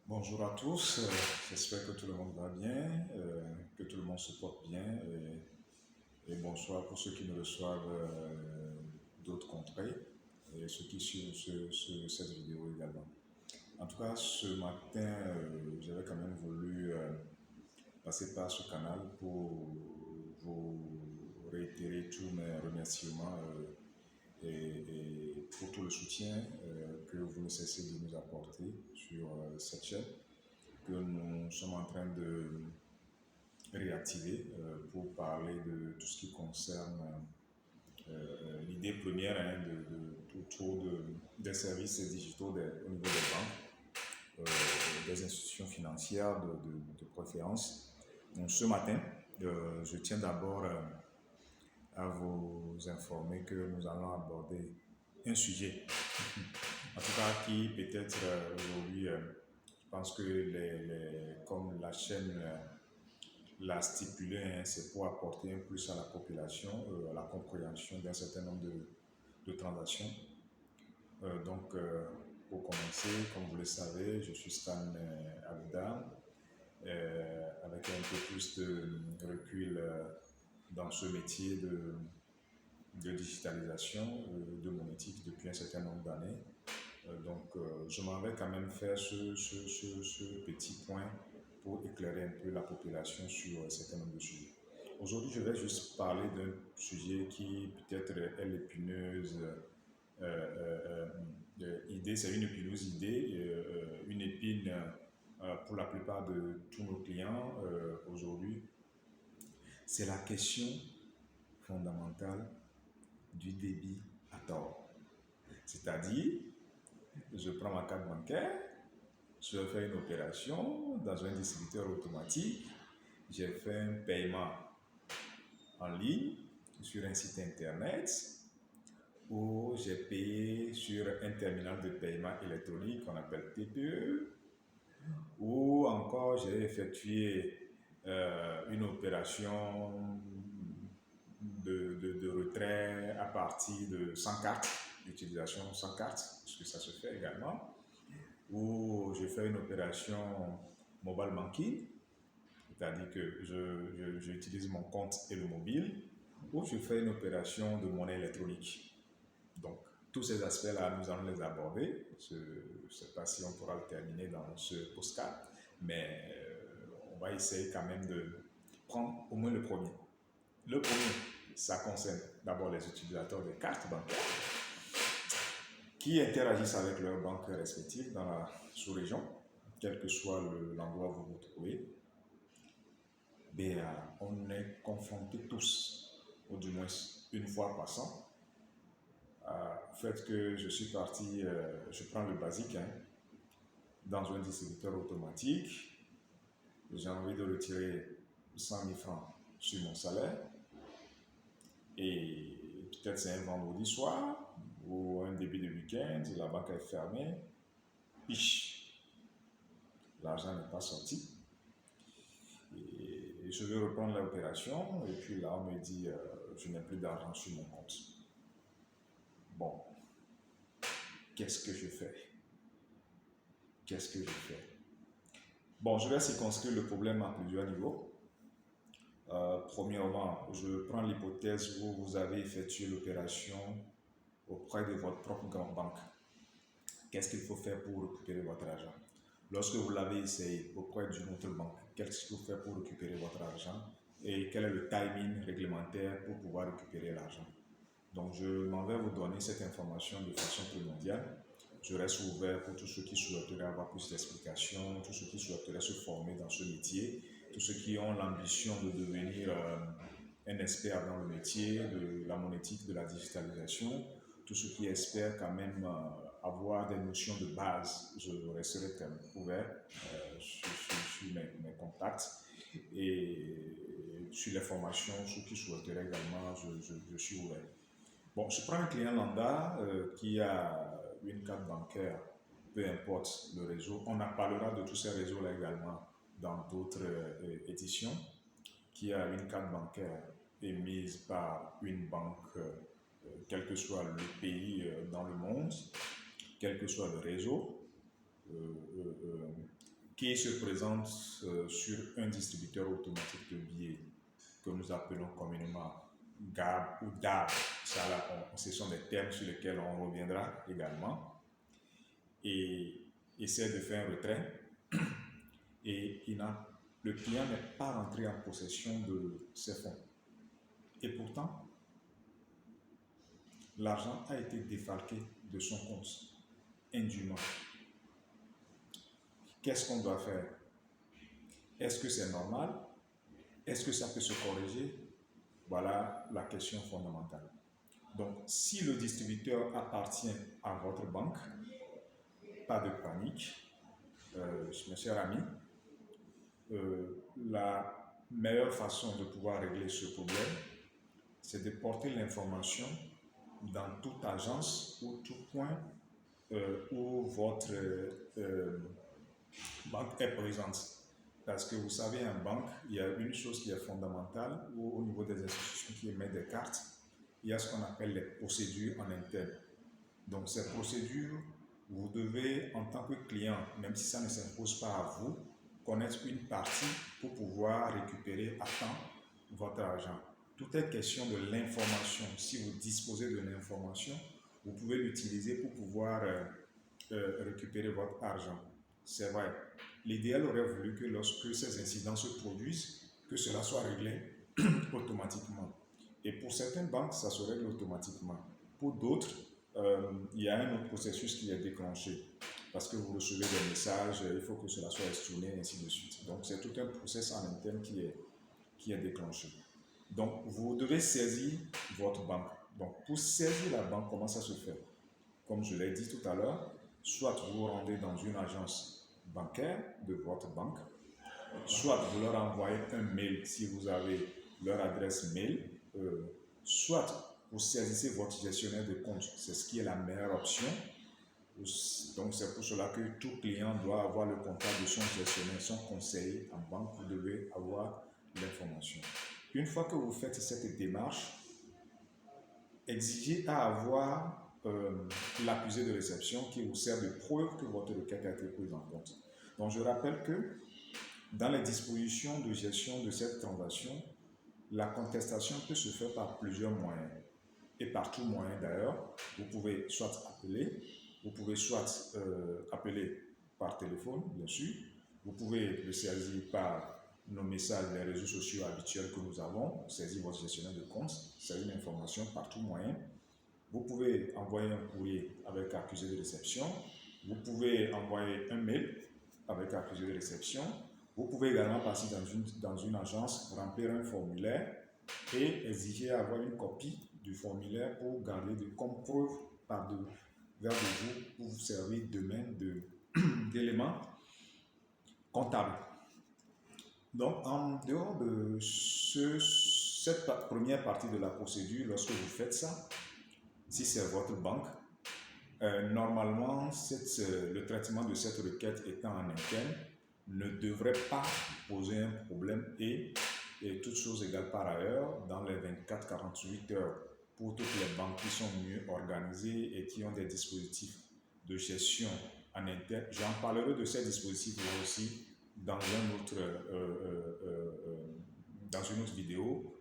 Bonjour à tous, j'espère que tout le monde va bien, que tout le monde se porte bien et bonsoir pour ceux qui nous reçoivent d'autres contrées et ceux qui suivent cette vidéo également. En tout cas, ce matin, j'avais quand même voulu passer par ce canal pour vous réitérer tous mes remerciements et pour tout le soutien que vous ne cessez de nous apporter sur cette chaîne que nous sommes en train de réactiver pour parler de tout ce qui concerne l'idée première autour des services digitaux au niveau des banques, des institutions financières de préférence. Donc ce matin, je tiens d'abord à vous informer que nous allons aborder un sujet, en tout cas qui peut-être aujourd'hui, je pense que comme la chaîne l'a stipulé, hein, c'est pour apporter un plus à la population, à la compréhension d'un certain nombre de transactions. Donc, pour commencer, comme vous le savez, je suis Stan Abda, avec un peu plus de recul dans ce métier de digitalisation de mon éthique depuis un certain nombre d'années. Donc, je m'en vais quand même faire ce petit point pour éclairer un peu la population sur un certain nombre de sujets. Aujourd'hui, je vais juste parler d'un sujet qui peut-être est l'épineuse idée, c'est une épineuse idée, une épine pour la plupart de tous nos clients aujourd'hui. C'est la question fondamentale du débit à tort. C'est-à-dire, je prends ma carte bancaire, je fais une opération dans un distributeur automatique, j'ai fait un paiement en ligne sur un site internet où j'ai payé sur un terminal de paiement électronique qu'on appelle TPE, ou encore j'ai effectué une opération de retrait à partir de 100 cartes, d'utilisation 100 cartes, parce que ça se fait également, où je fais une opération mobile banking, c'est-à-dire que j'utilise mon compte et le mobile, ou je fais une opération de monnaie électronique. Donc, tous ces aspects-là, nous allons les aborder. Je ne sais pas si on pourra le terminer dans ce postcard, mais on va essayer quand même de prendre au moins le premier. Le premier, ça concerne d'abord les utilisateurs des cartes bancaires qui interagissent avec leurs banques respectives dans la sous-région, quel que soit l'endroit où vous vous trouvez. On est confrontés tous, ou du moins une fois passant, au fait que je suis parti, je prends le basique, hein, dans un distributeur automatique, j'ai envie de retirer 100 000 francs sur mon salaire, et peut-être c'est un vendredi soir ou un début de week-end, la banque est fermée, piche, l'argent n'est pas sorti. Et je veux reprendre l'opération, et puis là, on me dit, je n'ai plus d'argent sur mon compte. Bon, qu'est-ce que je fais? Qu'est-ce que je fais? Bon, je vais circonscrire le problème à plusieurs niveaux. Premièrement, je prends l'hypothèse où vous avez effectué l'opération auprès de votre propre grande banque. Qu'est-ce qu'il faut faire pour récupérer votre argent? Lorsque vous l'avez essayé auprès d'une autre banque, qu'est-ce qu'il faut faire pour récupérer votre argent? Et quel est le timing réglementaire pour pouvoir récupérer l'argent? Donc, je m'en vais vous donner cette information de façon primordiale. Je reste ouvert pour tous ceux qui souhaiteraient avoir plus d'explications, tous ceux qui souhaiteraient se former dans ce métier, tous ceux qui ont l'ambition de devenir un expert dans le métier de la monétique, de la digitalisation, tous ceux qui espèrent quand même avoir des notions de base. Je resterai quand même ouvert sur mes contacts et sur les formations, ceux qui souhaiteraient également, je suis ouvert. Bon, je prends un client lambda qui a une carte bancaire, peu importe le réseau. On en parlera de tous ces réseaux-là également dans d'autres éditions, qui a une carte bancaire émise par une banque, quel que soit le pays dans le monde, quel que soit le réseau. qui se présente sur un distributeur automatique de billets que nous appelons communément GAB ou DAB. Ça, là, ce sont des termes sur lesquels on reviendra également. Et essaie de faire un retrait. Et le client n'est pas rentré en possession de ses fonds. Et pourtant, l'argent a été défalqué de son compte indûment. Qu'est-ce qu'on doit faire? Est-ce que c'est normal? Est-ce que ça peut se corriger? Voilà la question fondamentale. Donc, si le distributeur appartient à votre banque, pas de panique, mes chers amis. La meilleure façon de pouvoir régler ce problème, c'est de porter l'information dans toute agence ou tout point où votre banque est présente. Parce que vous savez, en banque, il y a une chose qui est fondamentale, ou au niveau des institutions qui émettent des cartes, il y a ce qu'on appelle les procédures en interne. Donc ces procédures, vous devez, en tant que client, même si ça ne s'impose pas à vous, connaître une partie pour pouvoir récupérer à temps votre argent. Tout est question de l'information. Si vous disposez de l'information, vous pouvez l'utiliser pour pouvoir récupérer votre argent. C'est vrai. L'idéal aurait voulu que lorsque ces incidents se produisent, que cela soit réglé automatiquement. Et pour certaines banques, ça se règle automatiquement. Pour d'autres, il y a un autre processus qui est déclenché. Parce que vous recevez des messages, il faut que cela soit estimé, et ainsi de suite. Donc, c'est tout un processus en interne qui est déclenché. Donc, vous devez saisir votre banque. Donc, pour saisir la banque, comment ça se fait? Comme je l'ai dit tout à l'heure, soit vous vous rendez dans une agence bancaire de votre banque, soit vous leur envoyez un mail si vous avez leur adresse mail, soit vous saisissez votre gestionnaire de compte. C'est ce qui est la meilleure option. Donc, c'est pour cela que tout client doit avoir le contact de son gestionnaire, son conseiller en banque. Vous devez avoir l'information. Une fois que vous faites cette démarche, exigez à avoir l'accusé de réception qui vous sert de preuve que votre requête a été prise en compte. Donc, je rappelle que dans les dispositions de gestion de cette transaction, la contestation peut se faire par plusieurs moyens. Et par tout moyen d'ailleurs, vous pouvez soit appeler, vous pouvez soit appeler par téléphone, bien sûr. Vous pouvez le saisir par nos messages, les réseaux sociaux habituels que nous avons, saisir votre gestionnaire de compte, c'est une information par tout moyen. Vous pouvez envoyer un courrier avec accusé de réception. Vous pouvez envoyer un mail avec accusé de réception. Vous pouvez également passer dans une agence, remplir un formulaire et exiger avoir une copie du formulaire pour garder comme preuve vers vous pour vous servir demain d'éléments comptables. Donc, en dehors de cette première partie de la procédure, lorsque vous faites ça, si c'est votre banque, normalement, le traitement de cette requête étant en interne ne devrait pas poser un problème et toutes choses égales par ailleurs, dans les 24-48 heures, pour toutes les banques qui sont mieux organisées et qui ont des dispositifs de gestion en interne. J'en parlerai de ces dispositifs aussi dans une autre vidéo,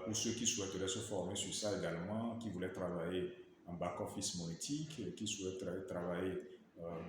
pour ceux qui souhaiteraient se former sur ça également, qui voulaient travailler en back-office monétique, qui souhaiteraient travailler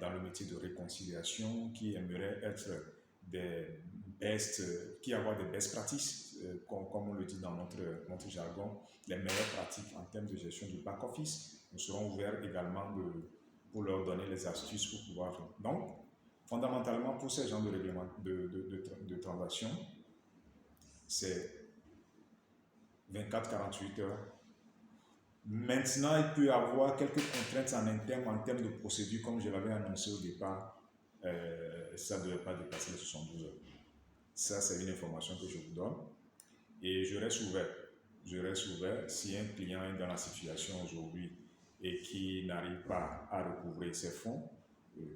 dans le métier de réconciliation, qui aimeraient être avoir des best practices, comme on le dit dans notre jargon, les meilleures pratiques en termes de gestion du back-office. Nous serons ouverts également pour leur donner les astuces pour pouvoir faire. Donc, fondamentalement, pour ces genres de règlements de transactions, c'est 24-48 heures. Maintenant, il peut y avoir quelques contraintes en termes de procédure, comme je l'avais annoncé au départ. Ça ne devrait pas dépasser les 72 heures. Ça, c'est une information que je vous donne. Et je reste ouvert. Si un client est dans la situation aujourd'hui et qui n'arrive pas à recouvrer ses fonds,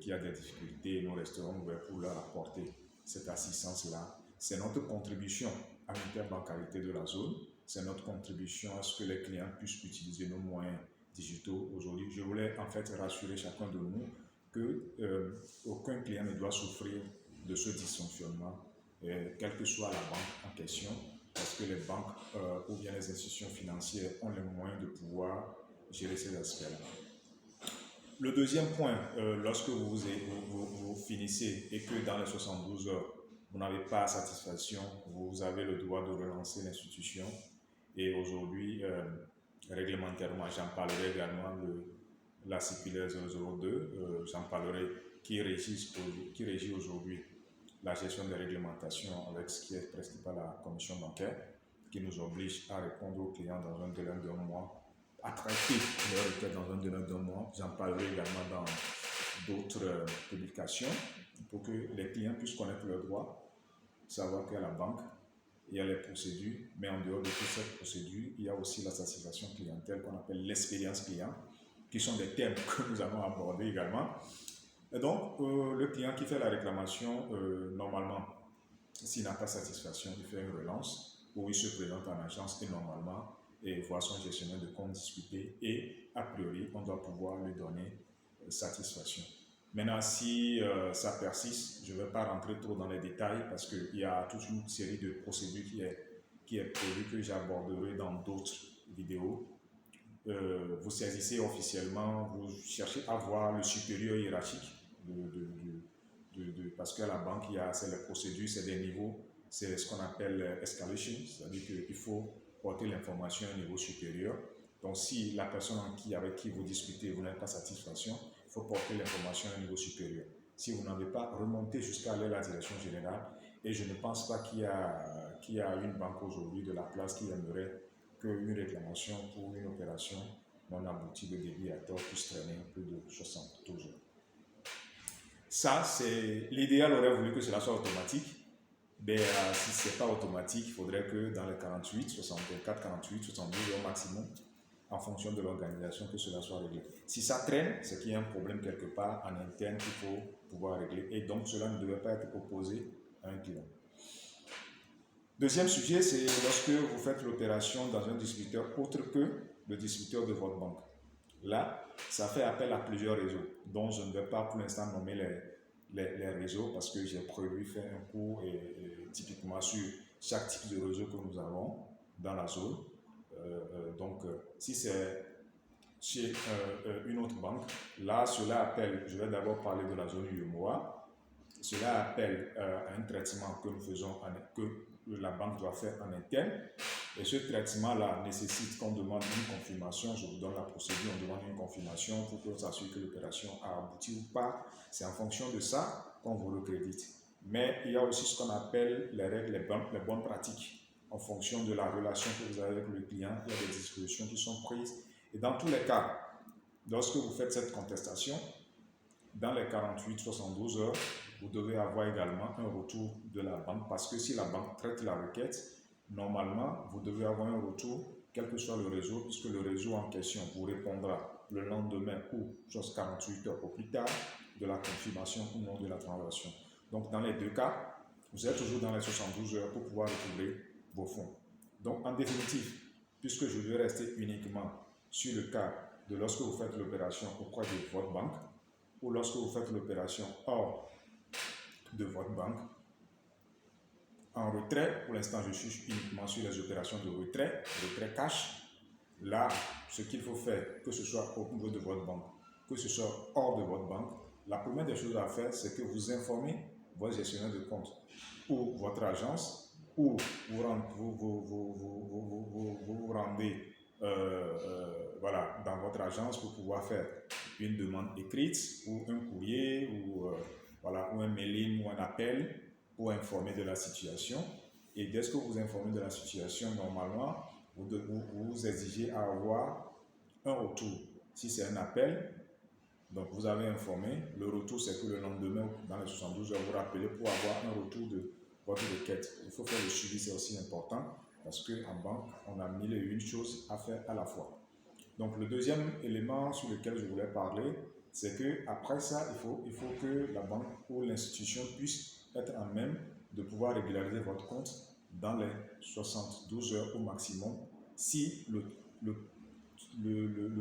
qui a des difficultés, nous resterons ouverts pour leur apporter cette assistance-là. C'est notre contribution à l'interbancarité de la zone. C'est notre contribution à ce que les clients puissent utiliser nos moyens digitaux aujourd'hui. Je voulais en fait rassurer chacun de nous que aucun client ne doit souffrir de ce dysfonctionnement, quelle que soit la banque en question, parce que les banques ou bien les institutions financières ont les moyens de pouvoir gérer ces aspects-là. Le deuxième point, lorsque vous finissez et que dans les 72 heures, vous n'avez pas satisfaction, vous avez le droit de relancer l'institution. Et aujourd'hui, réglementairement, j'en parlerai également de la circulaire 002, j'en parlerai qui régit aujourd'hui la gestion des réglementations avec ce qui est prescrit par la commission bancaire, qui nous oblige à répondre aux clients dans un délai d'un mois, à traiter leurs requêtes dans un délai d'un mois. J'en parlerai également dans d'autres publications pour que les clients puissent connaître leurs droits, savoir qu'il y a la banque, il y a les procédures, mais en dehors de toutes ces procédures, il y a aussi la satisfaction clientèle qu'on appelle l'expérience client, qui sont des thèmes que nous allons aborder également. Et donc, le client qui fait la réclamation, normalement, s'il n'a pas satisfaction, il fait une relance ou il se présente en agence et normalement, et voit son gestionnaire de compte discuter et a priori, on doit pouvoir lui donner satisfaction. Maintenant, si ça persiste, je ne vais pas rentrer trop dans les détails parce qu'il y a toute une série de procédures qui est prévue que j'aborderai dans d'autres vidéos. Vous saisissez officiellement, vous cherchez à voir le supérieur hiérarchique parce qu'à la banque, c'est les procédures, c'est des niveaux, c'est ce qu'on appelle escalation, c'est-à-dire qu'il faut porter l'information à un niveau supérieur. Donc, si la personne avec qui vous discutez, vous n'avez pas satisfaction, il faut porter l'information à un niveau supérieur. Si vous n'avez pas remonté jusqu'à la direction générale, et je ne pense pas qu'il y a une banque aujourd'hui de la place qui aimerait qu'une réclamation pour une opération non aboutie de débit à tort puisse traîner plus de 72 heures. Ça, c'est l'idéal aurait voulu que cela soit automatique. Mais si ce n'est pas automatique, il faudrait que dans les 48, 64, 48, 72 heures maximum, en fonction de l'organisation, que cela soit réglé. Si ça traîne, c'est qu'il y a un problème quelque part en interne qu'il faut pouvoir régler. Et donc, cela ne devait pas être opposé à un client. Deuxième sujet, c'est lorsque vous faites l'opération dans un distributeur autre que le distributeur de votre banque. Là, ça fait appel à plusieurs réseaux, dont je ne vais pas pour l'instant nommer les réseaux parce que j'ai prévu faire un cours typiquement sur chaque type de réseau que nous avons dans la zone. Donc, si c'est chez une autre banque, là, cela appelle, je vais d'abord parler de la zone UEMOA, cela appelle à un traitement que nous faisons, que la banque doit faire en interne. Et ce traitement-là nécessite qu'on demande une confirmation. Je vous donne la procédure, on demande une confirmation pour qu'on s'assure que l'opération a abouti ou pas. C'est en fonction de ça qu'on vous le crédite. Mais il y a aussi ce qu'on appelle les règles, les bonnes pratiques. En fonction de la relation que vous avez avec le client, il y a des dispositions qui sont prises. Et dans tous les cas, lorsque vous faites cette contestation, dans les 48-72 heures, vous devez avoir également un retour de la banque parce que si la banque traite la requête, normalement, vous devez avoir un retour, quel que soit le réseau, puisque le réseau en question vous répondra le lendemain ou juste 48 heures au plus tard de la confirmation ou non de la transaction. Donc, dans les deux cas, vous êtes toujours dans les 72 heures pour pouvoir recouvrer vos fonds. Donc, en définitive, puisque je vais rester uniquement sur le cas de lorsque vous faites l'opération auprès de votre banque ou lorsque vous faites l'opération hors de votre banque, en retrait, pour l'instant je suis uniquement sur les opérations de retrait cash. Là, ce qu'il faut faire, que ce soit au niveau de votre banque, que ce soit hors de votre banque, la première des choses à faire, c'est que vous informez votre gestionnaire de compte ou votre agence, ou vous rendez voilà, dans votre agence pour pouvoir faire une demande écrite ou un courrier ou, voilà, ou un mailing ou un appel pour informer de la situation. Et dès que vous informez de la situation, normalement, vous exigez à avoir un retour. Si c'est un appel, donc vous avez informé, le retour c'est que le lendemain, dans les 72 heures, vous rappelez pour avoir un retour de votre requête. Il faut faire le suivi, c'est aussi important parce qu'en banque, on a 1001 choses à faire à la fois. Donc le deuxième élément sur lequel je voulais parler, c'est qu'après ça, il faut que la banque ou l'institution puisse être en même de pouvoir régulariser votre compte dans les 72 heures au maximum si le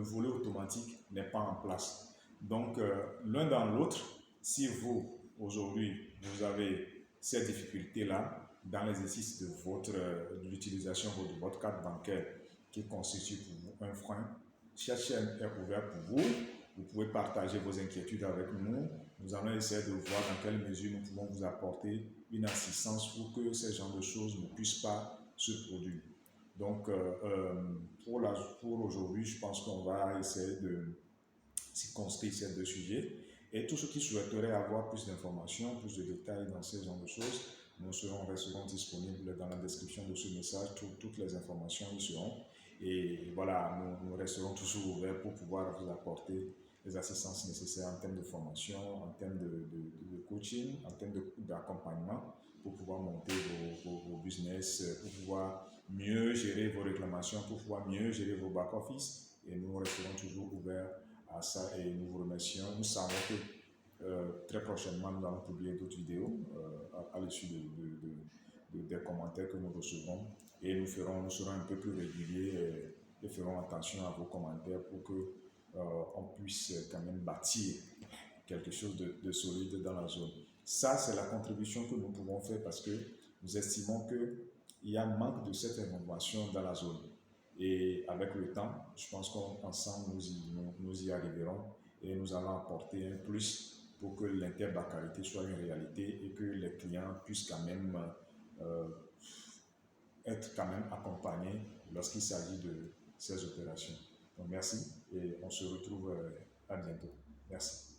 volet automatique n'est pas en place. Donc l'un dans l'autre, si vous aujourd'hui, vous avez ces difficultés-là dans l'exercice de l'utilisation de votre carte bancaire qui constitue pour vous un frein, cette chaîne est ouverte pour vous. Vous pouvez partager vos inquiétudes avec nous. Nous allons essayer de voir dans quelle mesure nous pouvons vous apporter une assistance pour que ces genres de choses ne puissent pas se produire. Donc, pour aujourd'hui, je pense qu'on va essayer de circonscrire ces deux sujets. Et tous ceux qui souhaiteraient avoir plus d'informations, plus de détails dans ces genres de choses, nous resterons disponibles dans la description de ce message. Toutes les informations y seront. Et voilà, nous resterons toujours ouverts pour pouvoir vous apporter les assistances nécessaires en termes de formation, en termes de coaching, en termes d'accompagnement pour pouvoir monter vos business, pour pouvoir mieux gérer vos réclamations, pour pouvoir mieux gérer vos back-office. Et nous resterons toujours ouverts à ça et nous vous remercions. Nous savons que très prochainement, nous allons publier d'autres vidéos à l'issue des commentaires que nous recevrons et nous serons un peu plus réguliers et ferons attention à vos commentaires pour que on puisse quand même bâtir quelque chose de solide dans la zone. Ça, c'est la contribution que nous pouvons faire parce que nous estimons qu'il y a un manque de cette information dans la zone. Et avec le temps, je pense qu'ensemble, nous y arriverons et nous allons apporter un plus pour que l'interbancarité soit une réalité et que les clients puissent quand même être quand même accompagnés lorsqu'il s'agit de ces opérations. Donc merci et on se retrouve à bientôt. Merci.